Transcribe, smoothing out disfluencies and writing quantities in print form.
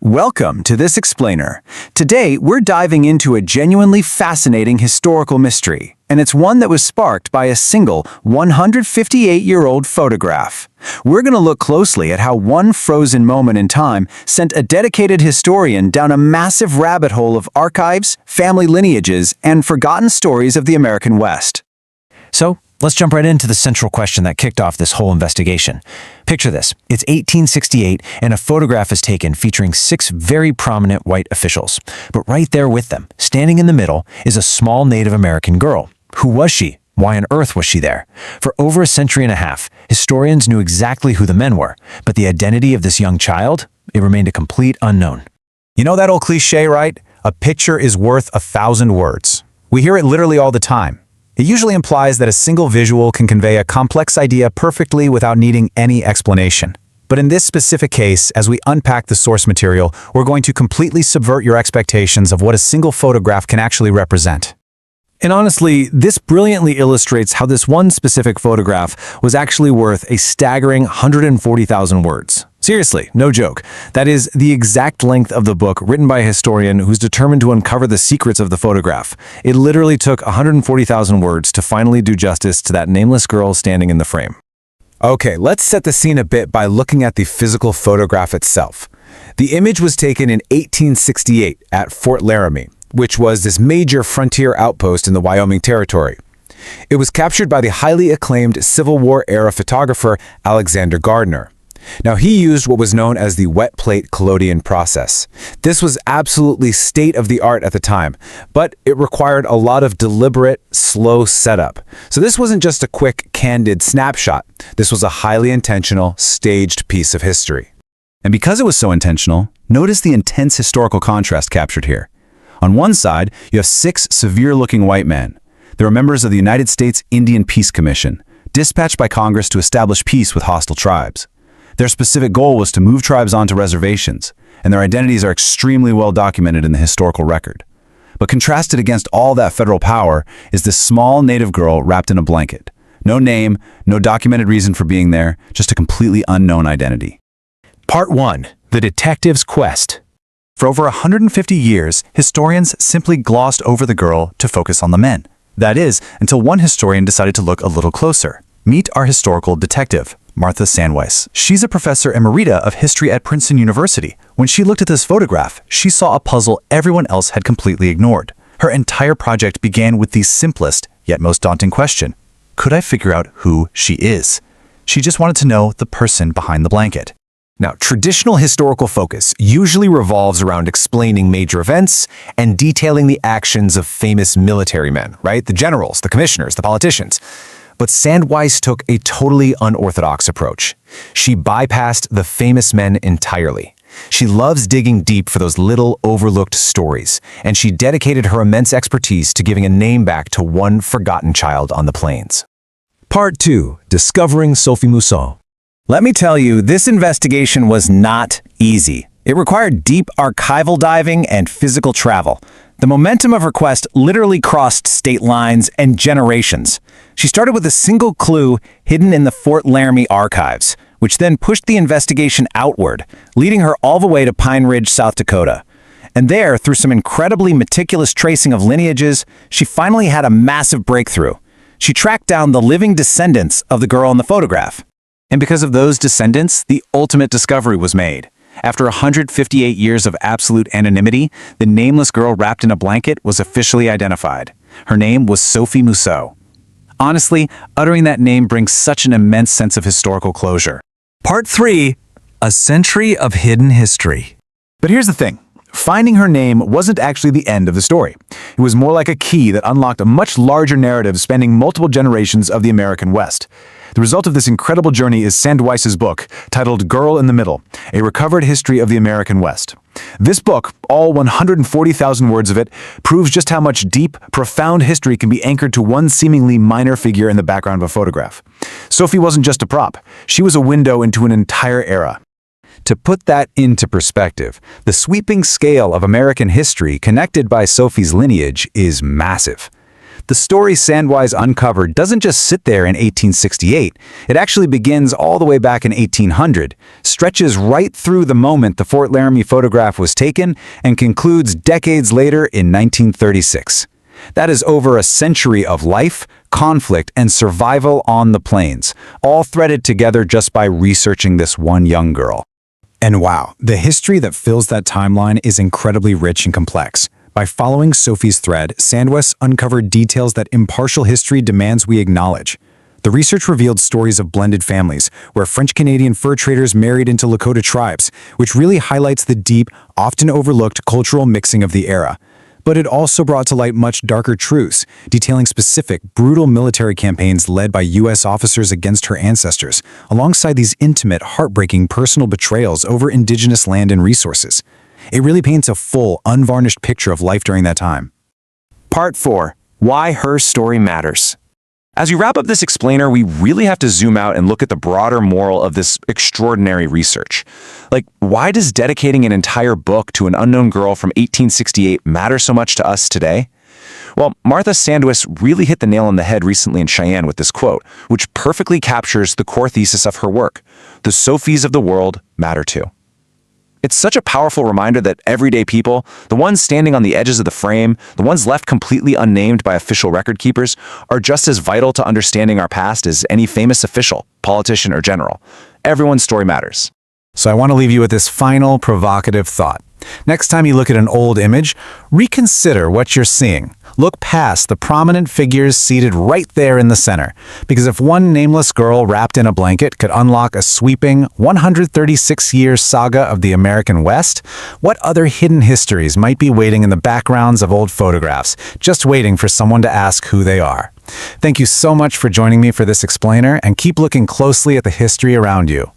Welcome to this explainer. Today, we're diving into a genuinely fascinating historical mystery, and it's one that was sparked by a single 158-year-old photograph. We're going to look closely at how one frozen moment in time sent a dedicated historian down a massive rabbit hole of archives, family lineages, and forgotten stories of the American West. So, let's jump right into the central question that kicked off this whole investigation. Picture this. It's 1868, and a photograph is taken featuring 6 very prominent white officials. But right there with them, standing in the middle, is a small Native American girl. Who was she? Why on earth was she there? For over a century and a half, historians knew exactly who the men were, but the identity of this young child, it remained a complete unknown. You know that old cliche, right? A picture is worth 1,000 words. We hear it literally all the time. It usually implies that a single visual can convey a complex idea perfectly without needing any explanation. But in this specific case, as we unpack the source material, we're going to completely subvert your expectations of what a single photograph can actually represent. And honestly, this brilliantly illustrates how this one specific photograph was actually worth a staggering 140,000 words. Seriously, no joke. That is the exact length of the book written by a historian who's determined to uncover the secrets of the photograph. It literally took 140,000 words to finally do justice to that nameless girl standing in the frame. Okay, let's set the scene a bit by looking at the physical photograph itself. The image was taken in 1868 at Fort Laramie, which was this major frontier outpost in the Wyoming Territory. It was captured by the highly acclaimed Civil War-era photographer Alexander Gardner. Now, he used what was known as the wet plate collodion process. This was absolutely state-of-the-art at the time, but it required a lot of deliberate, slow setup. So this wasn't just a quick, candid snapshot. This was a highly intentional, staged piece of history. And because it was so intentional, notice the intense historical contrast captured here. On one side, you have 6 severe-looking white men. They were members of the United States Indian Peace Commission, dispatched by Congress to establish peace with hostile tribes. Their specific goal was to move tribes onto reservations, and their identities are extremely well documented in the historical record. But contrasted against all that federal power is this small Native girl wrapped in a blanket. No name, no documented reason for being there, just a completely unknown identity. Part 1. The Detective's Quest. For over 150 years, historians simply glossed over the girl to focus on the men. That is, until one historian decided to look a little closer. Meet our historical detective, Martha Sandweiss. She's a professor emerita of history at Princeton University. When she looked at this photograph, she saw a puzzle everyone else had completely ignored. Her entire project began with the simplest, yet most daunting question. Could I figure out who she is? She just wanted to know the person behind the blanket. Now, traditional historical focus usually revolves around explaining major events and detailing the actions of famous military men, right? The generals, the commissioners, the politicians. But Sandweiss took a totally unorthodox approach. She bypassed the famous men entirely. She loves digging deep for those little overlooked stories, and she dedicated her immense expertise to giving a name back to one forgotten child on the plains. Part 2. Discovering Sophie Mousseau. Let me tell you, this investigation was not easy. It required deep archival diving and physical travel. The momentum of her quest literally crossed state lines and generations. She started with a single clue hidden in the Fort Laramie archives, which then pushed the investigation outward, leading her all the way to Pine Ridge, South Dakota. And there, through some incredibly meticulous tracing of lineages, she finally had a massive breakthrough. She tracked down the living descendants of the girl in the photograph. And because of those descendants, the ultimate discovery was made. After 158 years of absolute anonymity, the nameless girl wrapped in a blanket was officially identified. Her name was Sophie Mousseau. Honestly, uttering that name brings such an immense sense of historical closure. Part 3. A century of hidden history. But here's the thing. Finding her name wasn't actually the end of the story. It was more like a key that unlocked a much larger narrative spanning multiple generations of the American West. The result of this incredible journey is Sandweiss's book, titled Girl in the Middle, A Recovered History of the American West. This book, all 140,000 words of it, proves just how much deep, profound history can be anchored to one seemingly minor figure in the background of a photograph. Sophie wasn't just a prop. She was a window into an entire era. To put that into perspective, the sweeping scale of American history connected by Sophie's lineage is massive. The story Sandwise uncovered doesn't just sit there in 1868. It actually begins all the way back in 1800, stretches right through the moment the Fort Laramie photograph was taken, and concludes decades later in 1936. That is over a century of life, conflict, and survival on the plains, all threaded together just by researching this one young girl. And wow, the history that fills that timeline is incredibly rich and complex. By following Sophie's thread, Sandwes uncovered details that impartial history demands we acknowledge. The research revealed stories of blended families, where French-Canadian fur traders married into Lakota tribes, which really highlights the deep, often overlooked cultural mixing of the era. But it also brought to light much darker truths, detailing specific, brutal military campaigns led by U.S. officers against her ancestors, alongside these intimate, heartbreaking personal betrayals over indigenous land and resources. It really paints a full, unvarnished picture of life during that time. Part 4. Why her story matters. As we wrap up this explainer, we really have to zoom out and look at the broader moral of this extraordinary research. Like, why does dedicating an entire book to an unknown girl from 1868 matter so much to us today? Well, Martha Sandwes really hit the nail on the head recently in Cheyenne with this quote, which perfectly captures the core thesis of her work. The Sophies of the world matter too. It's such a powerful reminder that everyday people, the ones standing on the edges of the frame, the ones left completely unnamed by official record keepers, are just as vital to understanding our past as any famous official, politician, or general. Everyone's story matters. So I want to leave you with this final provocative thought. Next time you look at an old image, reconsider what you're seeing. Look past the prominent figures seated right there in the center. Because if one nameless girl wrapped in a blanket could unlock a sweeping 136-year saga of the American West, what other hidden histories might be waiting in the backgrounds of old photographs, just waiting for someone to ask who they are? Thank you so much for joining me for this explainer, and keep looking closely at the history around you.